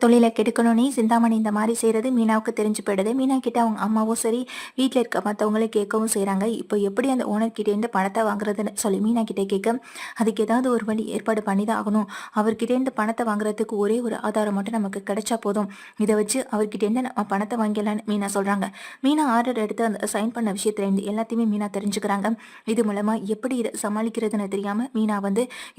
தொழிலை கெடுக்கணும்னே சிந்தாமணி இந்த மாதிரி செய்கிறது மீனாவுக்கு தெரிஞ்சு போயிடுது. மீனா கிட்ட அவங்க அம்மாவும் சரி, வீட்டில் இருக்க மற்றவங்களே கேட்கவும் செய்கிறாங்க. இப்போ எப்படி அந்த ஓனர் கிட்டேருந்து பணத்தை வாங்குறதுன்னு சொல்லி மீனா கிட்டே கேட்க, அதுக்கு ஏதாவது ஒரு வழி ஏற்பாடு பண்ணி தான் ஆகணும். அவர்கிட்டேருந்து பணத்தை வாங்குறதுக்கு ஒரே ஒரு ஆதாரம் மட்டும் நமக்கு கிடைச்சா போதும். இதை வச்சு அவர்கிட்டேருந்து நம்ம பணத்தை வாங்கிடலான்னு மீனா சொல்கிறாங்க. மீனா ஆர்டர் எடுத்து அந்த சைன் பண்ண விஷயத்துலேருந்து எல்லாத்தையுமே மீனா தெரிஞ்சுக்கிறாங்க. இது மூலமாக எப்படி இதை சமாளிக்கிறதுன்னு தெரியாமல் மீனா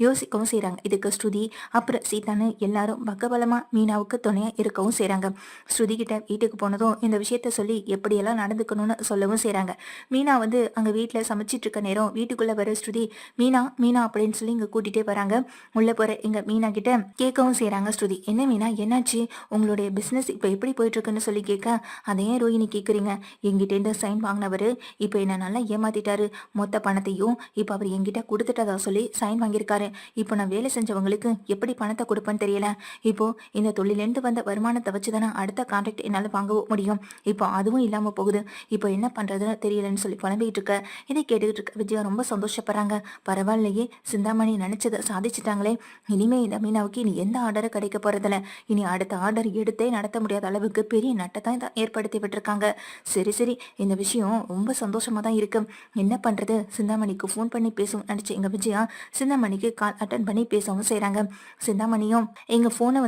யோசிக்கவும் செய்கிறாங்க. இதுக்கு ஸ்ருதி அப்புறம் சீதான்னு எல்லாரும் பக்கபலமாக மீனாவுக்கு துணையா இருக்கவும் செய்றாங்க. ஸ்ருதி கிட்ட வீட்டுக்கு போனதும் இந்த விஷயத்த சொல்லி எப்படியெல்லாம் நடந்துக்கணும்னு சொல்லவும் செய்றாங்க. மீனா அங்க வீட்டுல சமைச்சிட்டு இருக்க நேரம் வீட்டுக்குள்ள வர ஸ்ருதி மீனா மீனா அப்படின்னு சொல்லி இங்க கூட்டிட்டே வராங்க. உள்ள போற எங்க மீனா கிட்ட கேட்கவும் செய்றாங்க ஸ்ருதி. என்ன மீனா, என்னாச்சு? உங்களுடைய பிசினஸ் இப்ப எப்படி போயிட்டு இருக்குன்னு சொல்லி கேட்க, அதை ஏன் ரோஹிணி கேக்குறீங்க? எங்கிட்ட இருந்து சைன் வாங்கினவரு இப்ப என்ன நல்லா ஏமாத்திட்டாரு. மொத்த பணத்தையும் இப்ப அவர் என்கிட்ட கொடுத்துட்டதா சொல்லி சைன் வாங்கியிருக்காரு. இப்போ நான் வேலை செஞ்சவங்களுக்கு எப்படி பணத்தை கொடுப்பேன்னு தெரியல. இப்போ இந்த தொழிலேருந்து வந்த வருமானத்தை வச்சு தானே அடுத்த கான்ட்ராக்ட் என்னால் வாங்க முடியும். இப்போ அதுவும் இல்லாமல் போகுது. இப்போ என்ன பண்ணுறதுன்னு தெரியலன்னு சொல்லி புலம்பிக்கிட்டு இருக்க. இதை கேட்டுக்கிட்டு இருக்க விஜயா ரொம்ப சந்தோஷப்படுறாங்க. பரவாயில்லையே, சிந்தாமணி நினச்சதை சாதிச்சிட்டாங்களே. இனிமே இந்த மீனாவுக்கு இனி எந்த ஆர்டரும் கிடைக்க போகிறதில்ல. இனி அடுத்த ஆர்டர் எடுத்தே நடத்த முடியாத அளவுக்கு பெரிய நட்டத்தை தான் ஏற்படுத்தி விட்டுருக்காங்க. சரி சரி, இந்த விஷயம் ரொம்ப சந்தோஷமாக தான் இருக்கு. என்ன பண்ணுறது, சிந்தாமணிக்கு ஃபோன் பண்ணி பேசவும் நினச்சி எங்கள் விஜயா சிந்தாமணிக்கு கால் அட்டன் பண்ணி பேசவும் செய்கிறாங்க. சிந்தாமணியும் எங்கள் ஃபோனை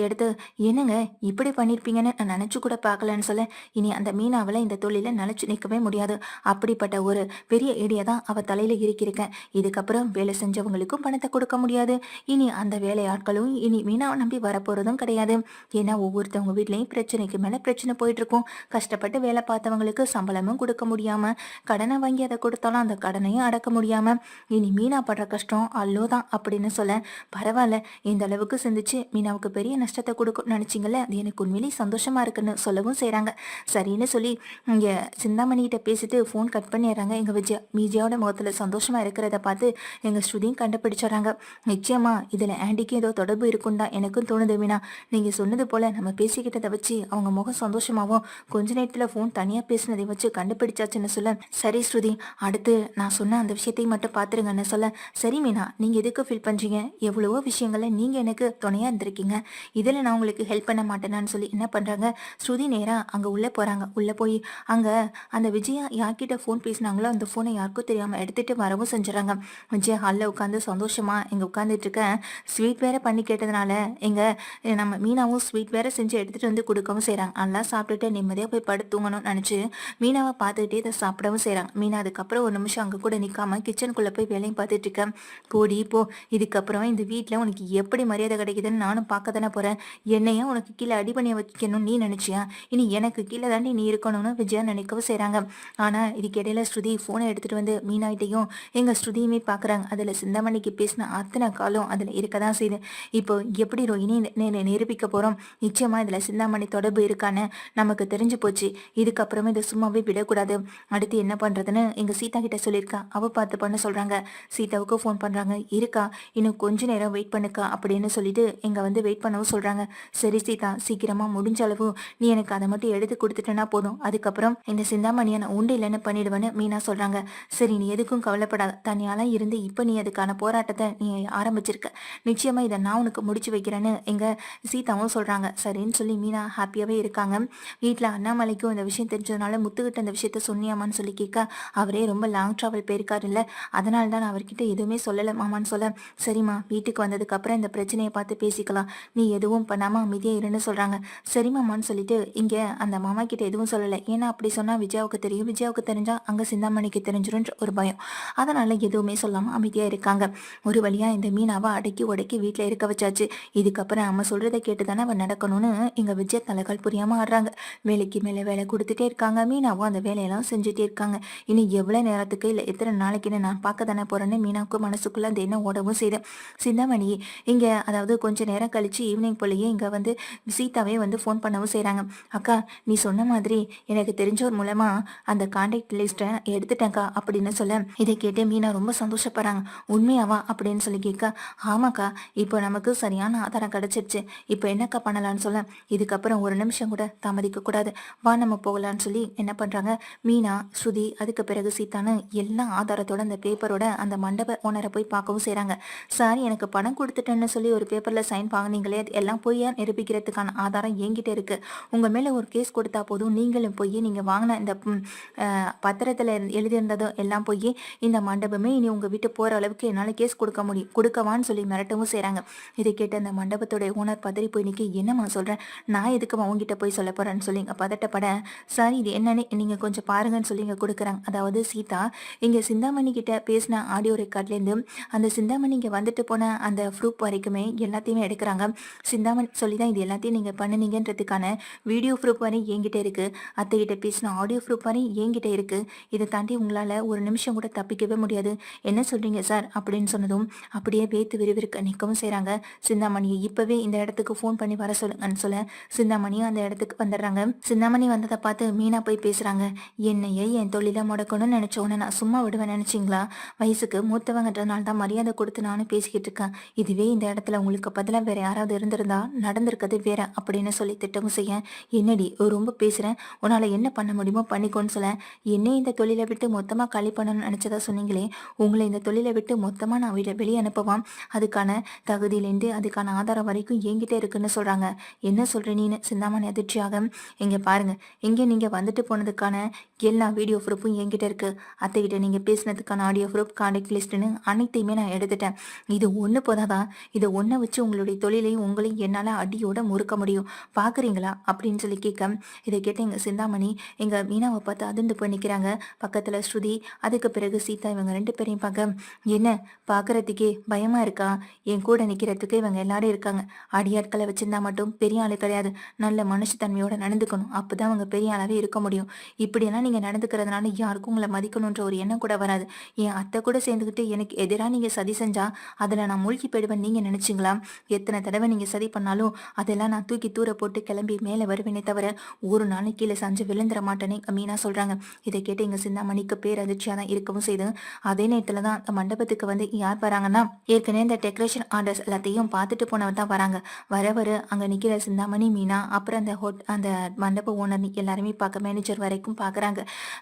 எடுத்து, என்னங்க இப்படி பண்ணியிருப்பீங்கன்னு நான் நினச்சி கூட பார்க்கலன்னு சொல்ல, இனி அந்த மீனாவில் இந்த தொழில நினச்சி நிற்கவே முடியாது. அப்படிப்பட்ட ஒரு பெரிய ஐடியா தான் அவள் தலையில் இருக்கிருக்கேன். இதுக்கப்புறம் வேலை செஞ்சவங்களுக்கும் பணத்தை கொடுக்க முடியாது. இனி அந்த வேலையாட்களும் இனி மீனாவை நம்பி வரப்போகிறதும் கிடையாது. ஏன்னா ஒவ்வொருத்தவங்க வீட்லேயும் பிரச்சனைக்கு மேலே பிரச்சனை போயிட்டுருக்கும். கஷ்டப்பட்டு வேலை பார்த்தவங்களுக்கு சம்பளமும் கொடுக்க முடியாமல், கடனை வாங்கி அதை கொடுத்தாலும் அந்த கடனையும் அடக்க முடியாமல், இனி மீனா படுற கஷ்டம் அல்லோ தான் அப்படின்னு சொல்ல, பரவாயில்ல, இந்த அளவுக்கு சிந்திச்சு மீனாவுக்கு பெரிய நஷ்டத்தை கொடுக்கும் நினச்சிங்கல்ல, அது எனக்கு உண்மையிலேயே சந்தோஷமா இருக்குன்னு சொல்லவும் செய்கிறாங்க. சரின்னு சொல்லி இங்கே சிந்தாமணிகிட்ட பேசிட்டு ஃபோன் கட் பண்ணிடுறாங்க. எங்கள் விஜயாவோட முகத்தில் சந்தோஷமா இருக்கிறத பார்த்து எங்கள் ஸ்ருதியும் கண்டுபிடிச்சிடறாங்க. நிச்சயமா இதில் ஆண்டிக்கும் ஏதோ தொடர்பு இருக்குன்னு தான் எனக்கும் தோணுது மீனா. நீங்கள் சொன்னது போல் நம்ம பேசிக்கிட்டதை வச்சு அவங்க முகம் சந்தோஷமாகவும் கொஞ்ச நேரத்தில் ஃபோன் தனியாக பேசினதை வச்சு கண்டுபிடிச்சாச்சுன்னு சொல்ல, சரி ஸ்ருதி, அடுத்து நான் சொன்ன அந்த விஷயத்தையும் மட்டும் பார்த்துருங்கன்னு சொல்ல, சரி மீனா, நீங்கள் எதுக்கு ஃபீல் பண்ணுறீங்க? எவ்வளவோ விஷயங்களை நீங்கள் எனக்கு துணையாக இருந்திருக்கீங்க. இதில் நான் உங்களுக்கு ஹெல்ப் பண்ண மாட்டேனான்னு சொல்லி என்ன பண்ணுறாங்க, ஸ்ருதி நேராக அங்கே உள்ளே போகிறாங்க. உள்ளே போய் அங்கே அந்த விஜயா யார்கிட்ட ஃபோன் பேசினாங்களோ அந்த ஃபோனை யாருக்கும் தெரியாமல் எடுத்துகிட்டு வரவும் செஞ்சுறாங்க. விஜயா ஹாலில் உட்காந்து சந்தோஷமாக இங்கே உட்காந்துட்டு இருக்கேன். ஸ்வீட் வேறு பண்ணி கேட்டதுனால நம்ம மீனாவும் ஸ்வீட் வேறு செஞ்சு எடுத்துகிட்டு வந்து கொடுக்கவும் செய்கிறாங்க. நல்லா சாப்பிட்டுட்டு நிம்மதியாக போய் படுத்து தூங்கணும்னு நினச்சி மீனாவை பார்த்துக்கிட்டே இதை சாப்பிடவும் செய்கிறாங்க. மீனா அதுக்கப்புறம் ஒரு நிமிஷம் அங்கே கூட நிற்காம கிச்சனுக்குள்ளே போய் வேலையும் பார்த்துட்டு இருக்கேன். போடி போ, இதுக்கப்புறம் இந்த வீட்டில் உனக்கு எப்படி மரியாதை கிடைக்குதுன்னு நானும் பார்க்க தானே போகிறேன். என்னையா உனக்கு கீழே அடிபணியை வைக்கணும்னு நீ நினச்சியா? இனி எனக்கு கீழே தாண்டி நீ இருக்கணும்னு விஜயா நினைக்கவும் செய்கிறாங்க. ஆனால் இதுக்கு இடையில ஸ்ருதி ஃபோனை எடுத்துகிட்டு வந்து மீனாயிட்டையும் எங்கள் ஸ்ருதியுமே பார்க்குறாங்க. அதில் சிந்தாமணிக்கு பேசின அத்தனை காலம் அதில் இருக்க தான் செய்யுது. இப்போ எப்படி ரோஹிணி நிரூபிக்க போகிறோம்? நிச்சயமாக இதில் சிந்தாமணி தொடர்பு இருக்கான்னு நமக்கு தெரிஞ்சு போச்சு. இதுக்கப்புறமே இதை சும்மாவே விடக்கூடாது. அடுத்து என்ன பண்ணுறதுன்னு எங்கள் சீதா கிட்ட சொல்லியிருக்கா. அவள் பார்த்து பண்ண சொல்கிறாங்க. சீதாவுக்கு ஃபோன் பண்ணுறாங்க. இருக்கா, இன்னும் கொஞ்ச நேரம் வெயிட் பண்ணுக்கா அப்படின்னு சொல்லிட்டு வெயிட் பண்ணவும் சொல்கிறாங்க. சரி சீதா, சீக்கிரமாக முடிஞ்ச அளவு நீ எனக்கு அதை மட்டும் எடுத்து கொடுத்துட்டேன்னா போதும். அதுக்கப்புறம் இந்த சிந்தாமணியை நான் உண்டு இல்லைன்னு பண்ணிடுவேன்னு மீனா சொல்கிறாங்க. சரி, நீ எதுக்கும் கவலைப்படாத. தனியாலாம் இருந்து இப்போ நீ அதுக்கான போராட்டத்தை நீ ஆரம்பிச்சிருக்க. நிச்சயமாக இதை நான் உனக்கு முடிச்சு வைக்கிறேன்னு எங்கள் சீதாவும் சொல்கிறாங்க. சரின்னு சொல்லி மீனா ஹாப்பியாகவே இருக்காங்க. வீட்டில் அண்ணாமலைக்கும் இந்த விஷயம் தெரிஞ்சதுனால முத்துக்கிட்ட இந்த விஷயத்த சொன்னியாமான்னு சொல்லி கேட்க, அவரே ரொம்ப லாங் ட்ராவல் போயிருக்காரு இல்லை, அதனால தான் நான் அவர்கிட்ட எதுவுமே சொல்லலை மாமான்னு சொல்ல, சரிம்மா, வீட்டுக்கு வந்ததுக்கப்புறம் இந்த பிரச்சனையை பார்த்து பேசிக்கலாம், நீ எதுவும் பண்ணாமல் அமைதியாக இருன்னு சொல்கிறாங்க. சரி மாமான்னு சொல்லிட்டு இங்கே அந்த மாமா கிட்ட எதுவும் சொல்லலை. ஏன்னா அப்படி சொன்னால் விஜயாவுக்கு தெரியும். விஜயாவுக்கு தெரிஞ்சால் அங்கே சிந்தாமணிக்கு தெரிஞ்சிருன்ற ஒரு பயம். அதனால் எதுவுமே சொல்லாமல் அமைதியாக இருக்காங்க. ஒரு வழியாக இந்த மீனாவை அடக்கி உடக்கி வீட்டில் இருக்க வச்சாச்சு. இதுக்கப்புறம் நம்ம சொல்கிறத கேட்டு தானே அவன் நடக்கணும்னு எங்கள் விஜய் தலைகால் புரியாமல் ஆடுறாங்க. வேலைக்கு மேலே வேலை கொடுத்துட்டே இருக்காங்க. மீனாவும் அந்த வேலையெல்லாம் செஞ்சுட்டே இருக்காங்க. இனி எவ்வளோ நேரத்துக்கு இல்லை எத்தனை நாளைக்குன்னு நான் பார்க்க தானே போகிறேன்னு மீனாவுக்கு மனசுக்குள்ளே அந்த எண்ணம் ஓடவும் செய்யுது. சிந்தாமணி இங்கே அதாவது கொஞ்சம் நேரம் கழித்து ஈவினிங் போலயே இங்கே சீதாவே ஃபோன் பண்ணவும் செய்கிறாங்க. அக்கா, நீ சொன்ன மாதிரி எனக்கு தெரிஞ்சவர் மூலமாக அந்த கான்டாக்ட் லிஸ்ட்டை எடுத்துட்டேங்க்கா அப்படின்னு சொல்ல, இதை கேட்டு மீனா ரொம்ப சந்தோஷப்படுறாங்க. உண்மையாவா அப்படின்னு சொல்லி கேட்க, ஆமாக்கா, இப்போ நமக்கு சரியான ஆதாரம் கிடச்சிருச்சு. இப்போ என்னக்கா பண்ணலான்னு சொல்ல, இதுக்கப்புறம் ஒரு நிமிஷம் கூட தாமதிக்கக்கூடாது, வா நம்ம போகலான்னு சொல்லி என்ன பண்ணுறாங்க, மீனா, ஸ்ருதி, அதுக்கு பிறகு சீதான்னு எல்லா ஆதாரத்தோட அந்த பேப்பரோட அந்த மண்டப ஓனரை போய் பார்க்கவும் செய்கிறாங்க. சார், எனக்கு பணம் கொடுத்துட்டேன்னு சொல்லி ஒரு பேப்பரில் சைன் வாங்கினீங்களே, எல்லாம் போய் பொய்யா நிரூபிக்கிறதுக்கான ஆதாரம் என்கிட்ட இருக்கு. உங்க மேல ஒரு கேஸ் கொடுத்தா போதும், நீங்களும் போய் நீங்க வாங்கின இந்த பத்திரத்துல எழுதியிருந்ததோ எல்லாம் போய் இந்த மண்டபமே இனி உங்க வீட்டு போற அளவுக்கு என்னால கேஸ் கொடுக்க முடியும், கொடுக்கவான்னு சொல்லி மிரட்டவும் செய்றாங்க. இதை கேட்ட அந்த மண்டபத்தோட ஓனர் பதறி போய் நிக்க, என்னம்மா சொல்றேன், நான் எதுக்குமா உங்ககிட்ட போய் சொல்ல போறேன்னு சொல்லி இங்க பதட்டப்பட, சார் இது என்னன்னு நீங்க கொஞ்சம் பாருங்கன்னு சொல்லி இங்க கொடுக்குறாங்க. அதாவது சீதா இங்க சிந்தாமணி கிட்ட பேசின ஆடியோ ரெக்கார்ட்லேருந்து அந்த சிந்தாமணி இங்க வந்துட்டு போன அந்த ப்ரூஃப் வரைக்குமே எல்லாத்தையுமே எடுக்கிறாங்க. சிந்தாமணி சொல்லி தான் இது எல்லாத்தையும் நீங்க பண்ணுனீங்கன்றதுக்கான வீடியோ ப்ரூஃப் வரை என்கிட்ட இருக்கு, அத்தைகிட்ட பேசின ஆடியோ ப்ரூஃப் வரை என்கிட்ட இருக்கு. இதை தாண்டி உங்களால ஒரு நிமிஷம் கூட தப்பிக்கவே முடியாது. என்ன சொல்றீங்க சார் அப்படின்னு சொன்னதும் அப்படியே வேத்து விறுவிறுக்க நிற்கவும் செய்றாங்க. சிந்தாமணியை இப்பவே இந்த இடத்துக்கு ஃபோன் பண்ணி வர சொல்லுங்கன்னு சொல்ல சிந்தாமணியும் அந்த இடத்துக்கு வந்துடுறாங்க. சிந்தாமணி வந்ததை பார்த்து மீனா போய் பேசுறாங்க. என்னையே என் தொழிலை முடக்கணும்னு நினைச்ச உடனே நான் சும்மா விடுவேன் நினைச்சிங்களா? வயசுக்கு மூத்தவங்கன்றதுனால தான் மரியாதை கொடுத்து நானும் பேசிக்கிட்டு இருக்கேன். இதுவே இந்த இடத்துல உங்களுக்கு பதிலாக வேற யாராவது இருந்திருந்தா நடந்திருக்கிறது வேற அப்படின்னு சொல்லி திட்டமும் செய்ய, என்னடி ரொம்ப பேசுறேன், உன்னால என்ன பண்ண முடியுமோ பண்ணிக்கோன்னு சொல்ல, என்னை இந்த தொழிலை விட்டு மொத்தமா காலி பண்ணணும்னு நினைச்சதா சொன்னீங்களே, உங்களை இந்த தொழிலை விட்டு மொத்தமா நான் வெளியே அனுப்பவாம், அதுக்கான தகுதியிலேருந்து அதுக்கான ஆதாரம் வரைக்கும் என்கிட்ட இருக்குன்னு சொல்றாங்க. என்ன சொல்ற நீன்னு சிந்தாமணி அதிர்ச்சியாக, இங்க பாருங்க, இங்க நீங்க வந்துட்டு போனதுக்கான எல்லா வீடியோ ப்ரூஃபும் என்கிட்ட இருக்கு, அத்தைகிட்ட நீங்க பேசினதுக்கான ஆடியோ ப்ரூஃப், கான்டாக்ட் லிஸ்ட்னு அனைத்தையுமே நான் எடுத்துட்டேன். இது ஒன்று போதாதான், இதை ஒன்றை வச்சு உங்களுடைய தொழிலையும் உங்களையும் என்னால் அடியோட முறுக்க முடியும், பார்க்குறீங்களா அப்படின்னு சொல்லி கேட்க, இதை கேட்ட எங்கள் சிந்தாமணி எங்கள் மீனாவை பார்த்து அதிர்ந்து போய் நிற்கிறாங்க. பக்கத்தில் ஸ்ருதி, அதுக்கு பிறகு சீதா, இவங்க 2 பேரையும் பார்க்க, என்ன பார்க்குறதுக்கே பயமாக இருக்கா? என் கூட நிற்கிறதுக்கு இவங்க எல்லாரும் இருக்காங்க. அடியாட்களை வச்சிருந்தா மட்டும் பெரிய ஆளு கிடையாது, நல்ல மனுஷத்தன்மையோட நடந்துக்கணும், அப்போ தான் அவங்க பெரிய ஆளாகவே இருக்க முடியும். இப்படியெல்லாம் நீங்கள் நடந்துக்கிறதுனால யாருக்கும் உங்களை மதிக்கணுன்ற ஒரு எண்ணம் கூட வராது. என் அத்தை கூட சேர்ந்துக்கிட்டு எனக்கு எதிராக நீங்கள் சதி செஞ்சா அதில் நான் மூழ்கி போயிடுவேன் நீங்கள் நினச்சிங்களா? எத்தனை தடவை நீங்கள் சதி பண்ணாலும் அதெல்லாம் நான் தூக்கி தூர போட்டு கிளம்பி மேலே வருவேனே தவிர ஒரு நாள் கீழே சாஞ்சு விழுந்துட மாட்டேனே மீனா சொல்கிறாங்க. இதை கேட்டு எங்கள் சிந்தாமணிக்கு பேரதிர்ச்சியாக தான் இருக்கவும் செய்து, அதே நேரத்தில் தான் அந்த மண்டபத்துக்கு வந்து யார் வராங்கன்னா, ஏற்கனவே இந்த டெக்கரேஷன் ஆர்டர்ஸ் எல்லாத்தையும் பார்த்துட்டு போனவர் தான் வராங்க. வர அங்கே நிற்கிற சிந்தாமணி, மீனா, அப்புறம் அந்த மண்டப ஓனர் எல்லாருமே பார்க்க மேனேஜர் வரைக்கும் பார்க்குறாங்க.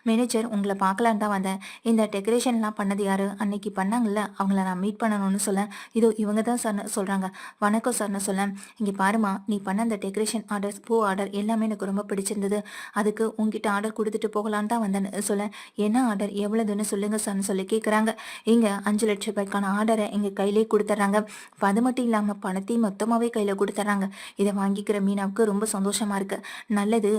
மேனேஜர், உங்களை பார்க்கலான்னு தான் வந்தேன், இந்த டெக்கரேஷன்லாம் பண்ணது யாரு, அன்னைக்கு பண்ணாங்கல்ல, அவங்கள நான் மீட் பண்ணணும்னு சொல்ல, இதோ இவங்க தான் சார் சொல்கிறாங்க. வணக்கம் சார்னு சொல்ல, இங்கே பாருமா, நீ பண்ண அந்த டெக்கரேஷன் ஆர்டர்ஸ், பூ ஆர்டர் எல்லாமே எனக்கு ரொம்ப பிடிச்சிருந்தது, அதுக்கு உங்ககிட்ட ஆர்டர் கொடுத்துட்டு போகலான்னு தான் வந்தேன்னு சொல்ல, என்ன ஆர்டர் எவ்வளோதுன்னு சொல்லுங்க சார்னு சொல்லி கேட்குறாங்க. இங்கே 5 லட்ச ரூபாய்க்கான ஆர்டரை எங்கள் கையிலே கொடுத்துட்றாங்க. அது மட்டும் இல்லாமல் பணத்தையும் மொத்தமாகவே கையில் கொடுத்துட்றாங்க. இதை வாங்கிக்கிற மீனாவுக்கு ரொம்ப சந்தோஷமாக இருக்கு. நல்லது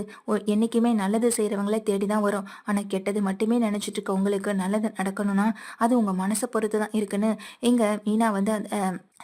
என்றைக்குமே நல்லது செய்கிறவங்கள தேடி தான் வரும், ஆனால் கெட்டது மட்டுமே நினச்சிட்டு இருக்க உங்களுக்கு நல்லது நடக்கணும்னா அது உங்கள் மனசை பொறுத்து தான் இருக்குன்னு எங்கள் மீனா வந்து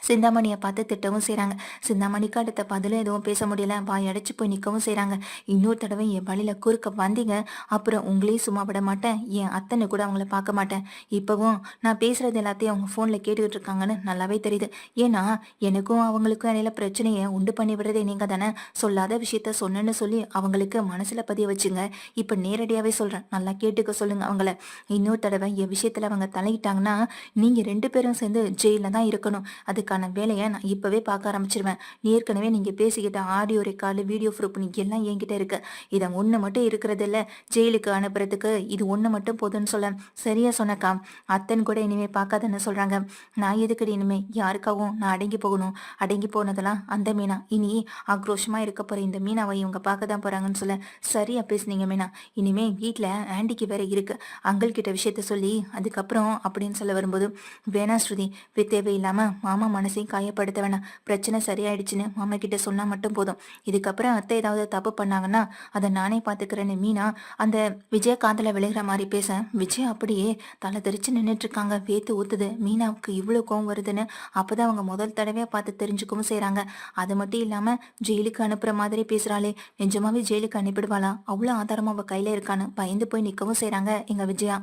சிந்தாமணியை பார்த்து திட்டவும் செய்கிறாங்க. சிந்தாமணிக்கு அடுத்த பதில் எதுவும் பேச முடியல, வாய் அடைச்சு போய் நிற்கவும் செய்கிறாங்க. இன்னொரு தடவை என் வழியில் குறுக்க வந்தீங்க, அப்புறம் உங்களையும் சும்மா விட மாட்டேன், என் அத்தனை கூட அவங்கள பார்க்க மாட்டேன். இப்போவும் நான் பேசுகிறது எல்லாத்தையும் அவங்க ஃபோனில் கேட்டுக்கிட்டு இருக்காங்கன்னு நல்லாவே தெரியுது. ஏன்னா எனக்கும் அவங்களுக்கும் இடையில பிரச்சனையை உண்டு பண்ணி விடுறதே நீங்கள் தானே. சொல்லாத விஷயத்த சொன்னேன்னு சொல்லி அவங்களுக்கு மனசில் பதிய வச்சுங்க. இப்போ நேரடியாகவே சொல்கிறேன், நல்லா கேட்டுக்க சொல்லுங்க அவங்கள. இன்னொரு தடவை என் விஷயத்தில் அவங்க தலையிட்டாங்கன்னா நீங்கள் 2 பேரும் சேர்ந்து ஜெயிலில் தான் இருக்கணும். அதுக்கான வேலையை நான் இப்போவே பார்க்க ஆரம்பிச்சிருவேன். ஏற்கனவே நீங்கள் பேசிக்கிட்ட ஆடியோ ரெக்கார்டு, வீடியோ ப்ரூஃப் எல்லாம் என்கிட்ட இருக்கு. இதை ஒன்று மட்டும் இருக்கிறது இல்லை, ஜெயிலுக்கு அனுப்புறதுக்கு இது ஒன்று மட்டும் போதுன்னு சொல்ல, சரியா சொன்னக்கா, அத்தன் கூட இனிமேல் பார்க்காதன்னு சொல்கிறாங்க. நான் எதுக்கடி இனிமேல் யாருக்காகவும் நான் அடங்கி போகணும்? அடங்கி போனதெல்லாம் அந்த மீனா, இனி ஆக்ரோஷமாக இருக்க போகிற இந்த மீனாவை இவங்க பார்க்க தான் போகிறாங்கன்னு சொல்ல, சரியா பேசுனீங்க மீனா, இனிமேல் வீட்டில் ஆண்டிக்கு வேற இருக்கு, அங்கிள் கிட்ட விஷயத்த சொல்லி அதுக்கப்புறம் அப்படின்னு சொல்ல வரும்போது, வேணா ஸ்ருதி, தேவையில்லாமல் மாமா மனசையும் காயப்படுத்த வேணாம், பிரச்சனை சரியாயிடுச்சுன்னு மாமா கிட்ட சொன்னா மட்டும் போதும், இதுக்கப்புறம் அத்தை ஏதாவது தப்பு பண்ணாங்கன்னா அதை நானே பார்த்துக்கிறேன்னு மீனா அந்த விஜய காதல விழுகிற மாதிரி பேச, விஜய் அப்படியே தலை தெரிச்சு நின்றுட்டு இருக்காங்க. வேத்து ஊத்துது. மீனாவுக்கு இவ்வளோ கோவம் வருதுன்னு அப்போதான் அவங்க முதல் தடவையா பார்த்து தெரிஞ்சுக்கவும் செய்கிறாங்க. அது மட்டும் இல்லாமல் ஜெயிலுக்கு அனுப்புற மாதிரி பேசுகிறாளே, நிஜமாவே ஜெயிலுக்கு அனுப்பிடுவாளா, அவ்வளோ ஆதாரமாக அவள் கையில் இருக்கான்னு பயந்து போய் நிற்கவும் செய்கிறாங்க எங்கள் விஜயா.